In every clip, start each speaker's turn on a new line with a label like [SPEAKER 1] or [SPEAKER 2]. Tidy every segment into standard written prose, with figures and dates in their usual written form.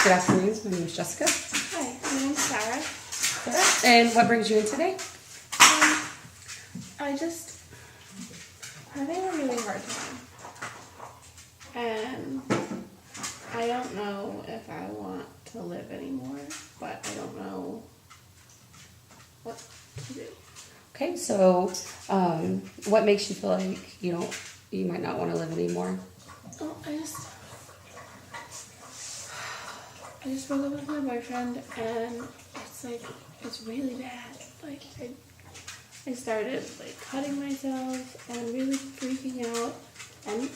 [SPEAKER 1] Good afternoon. My name is Jessica.
[SPEAKER 2] Hi, my name's Sarah.
[SPEAKER 1] And what brings you in today?
[SPEAKER 2] I'm having a really hard time. And I don't know if I want to live anymore, but I don't know what to do.
[SPEAKER 1] Okay, so what makes you feel like you might not want to live anymore?
[SPEAKER 2] Oh, I just broke up with my boyfriend, and it's really bad. Like, I started, cutting myself and really freaking out. And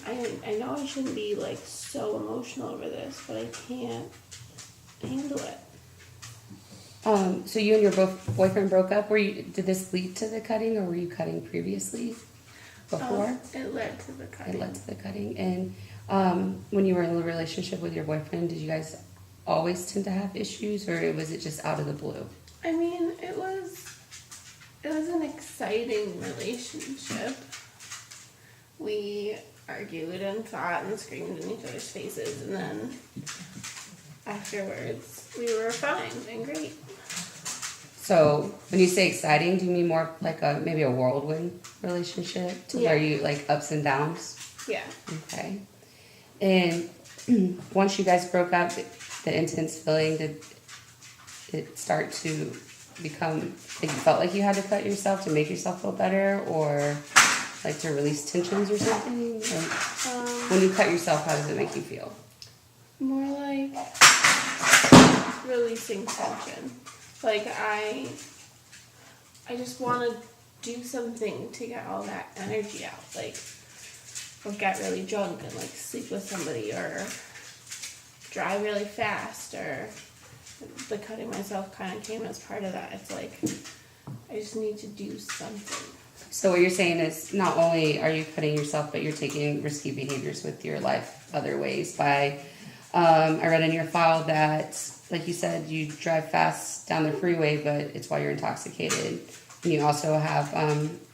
[SPEAKER 2] I know I shouldn't be, so emotional over this, but I can't handle it.
[SPEAKER 1] So you and your boyfriend broke up. Did this lead to the cutting, or were you cutting previously before?
[SPEAKER 2] It led to the cutting.
[SPEAKER 1] It led to the cutting. And when you were in a relationship with your boyfriend, did you guys always tend to have issues, or was it just out of the blue?
[SPEAKER 2] I mean, it was an exciting relationship. We argued and fought and screamed in each other's faces, and then afterwards we were fine and great.
[SPEAKER 1] So when you say exciting, do you mean more like maybe a whirlwind relationship to where you ups and downs?
[SPEAKER 2] Yeah.
[SPEAKER 1] Okay. And once you guys broke up, the intense feeling, did it start to become like you felt like you had to cut yourself to make yourself feel better, or like to release tensions or something? When you cut yourself, how does it make you feel?
[SPEAKER 2] More like releasing tension. Like I just want to do something to get all that energy out. Like, or get really drunk and sleep with somebody, or drive really fast, or the cutting myself kind of came as part of that. It's like I just need to do something.
[SPEAKER 1] So what you're saying is not only are you cutting yourself, but you're taking risky behaviors with your life other ways. I read in your file that, like you said, you drive fast down the freeway, but it's while you're intoxicated. And you also have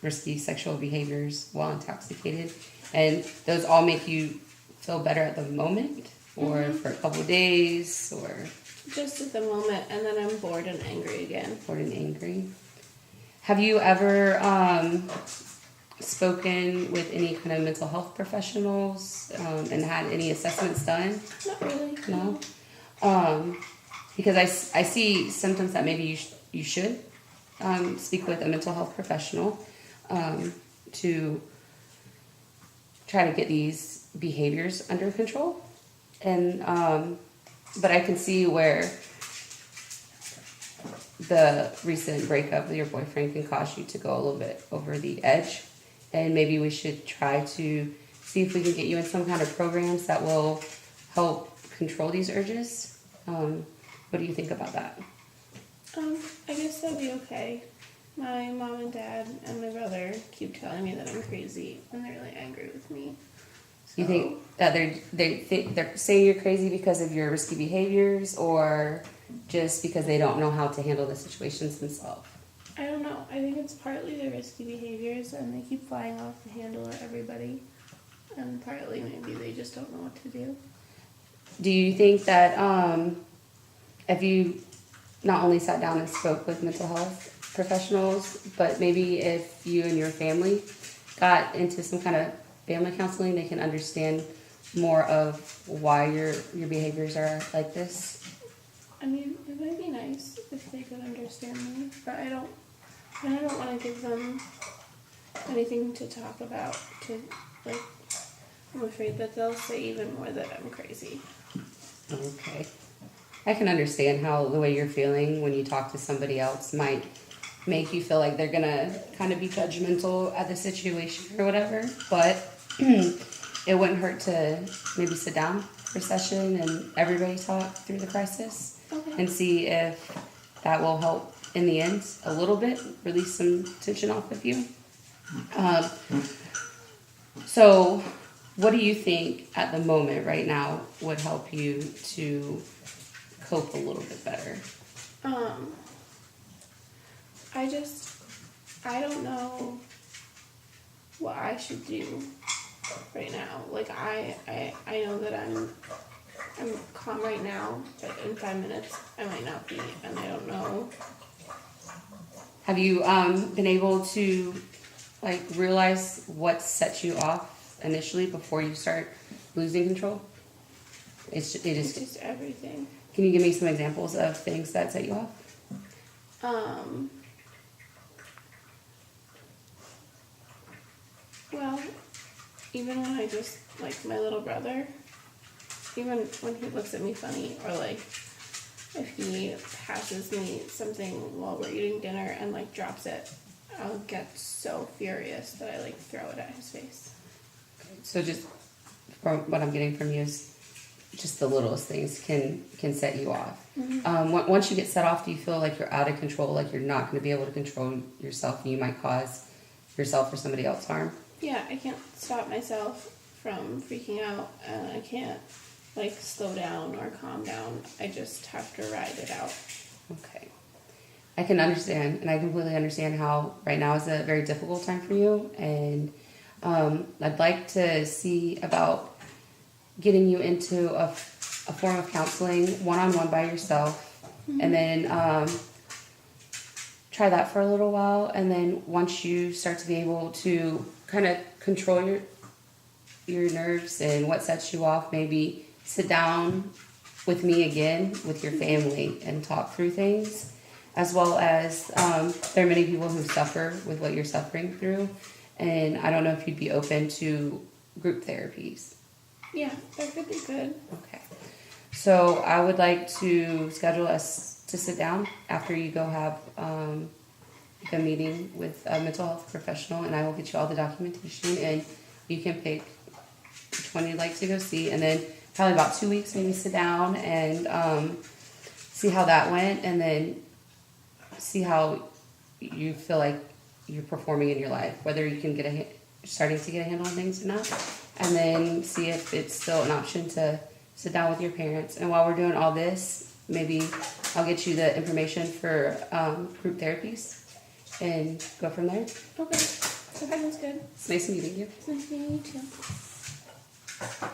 [SPEAKER 1] risky sexual behaviors while intoxicated. And those all make you feel better at the moment, or for a couple of days, or...
[SPEAKER 2] Just at the moment, and then I'm bored and angry again.
[SPEAKER 1] Bored and angry. Have you ever spoken with any kind of mental health professionals and had any assessments done?
[SPEAKER 2] Not really.
[SPEAKER 1] No? Because I see symptoms that maybe you should speak with a mental health professional to try to get these behaviors under control. And but I can see where the recent breakup with your boyfriend can cause you to go a little bit over the edge. And maybe we should try to see if we can get you in some kind of programs that will help control these urges. What do you think about that?
[SPEAKER 2] I guess that'd be okay. My mom and dad and my brother keep telling me that I'm crazy, and they're really angry with me.
[SPEAKER 1] You think that they're saying you're crazy because of your risky behaviors, or just because they don't know how to handle the situations themselves?
[SPEAKER 2] I don't know. I think it's partly the risky behaviors, and they keep flying off the handle at everybody, and partly maybe they just don't know what to do.
[SPEAKER 1] Do you think that if you not only sat down and spoke with mental health professionals, but maybe if you and your family got into some kind of family counseling, they can understand more of why your behaviors are like this?
[SPEAKER 2] I mean, it might be nice if they could understand me, but I don't want to give them anything to talk about. I'm afraid that they'll say even more that I'm crazy.
[SPEAKER 1] Okay. I can understand how the way you're feeling when you talk to somebody else might make you feel like they're gonna kind of be judgmental at the situation or whatever, but it wouldn't hurt to maybe sit down for a session and everybody talk through the crisis.
[SPEAKER 2] Okay.
[SPEAKER 1] And see if that will help in the end a little bit, release some tension off of you. So what do you think at the moment right now would help you to cope a little bit better?
[SPEAKER 2] I don't know what I should do right now. I know that I'm I'm calm right now, but in 5 minutes I might not be, and I don't know.
[SPEAKER 1] Have you been able to like realize what sets you off initially before you start losing control? It
[SPEAKER 2] It's
[SPEAKER 1] is.
[SPEAKER 2] just everything.
[SPEAKER 1] Can you give me some examples of things that set you off?
[SPEAKER 2] Well, even when I just, like, my little brother, even when he looks at me funny, or like if he passes me something while we're eating dinner and like drops it, I'll get so furious that I like throw it at his face.
[SPEAKER 1] So just from what I'm getting from you is just the littlest things can set you off. Once you get set off, do you feel like you're out of control, like you're not going to be able to control yourself and you might cause yourself or somebody else harm?
[SPEAKER 2] Yeah, I can't stop myself from freaking out, and I can't like slow down or calm down. I just have to ride it out.
[SPEAKER 1] Okay. I can understand, and I completely understand how right now is a very difficult time for you, and I'd like to see about getting you into a form of counseling one-on-one by yourself, and then try that for a little while, and then once you start to be able to kind of control your nerves and what sets you off, maybe sit down with me again with your family and talk through things, as well as there are many people who suffer with what you're suffering through, and I don't know if you'd be open to group therapies.
[SPEAKER 2] Yeah, that could be good.
[SPEAKER 1] Okay. So I would like to schedule us to sit down after you go have a meeting with a mental health professional, and I will get you all the documentation, and you can pick which one you'd like to go see, and then probably about 2 weeks maybe sit down and see how that went, and then see how you feel like you're performing in your life, whether you can starting to get a handle on things or not, and then see if it's still an option to sit down with your parents. And while we're doing all this, maybe I'll get you the information for group therapies and go from there.
[SPEAKER 2] Okay, that sounds good.
[SPEAKER 1] It's nice meeting you.
[SPEAKER 2] It's nice meeting you too.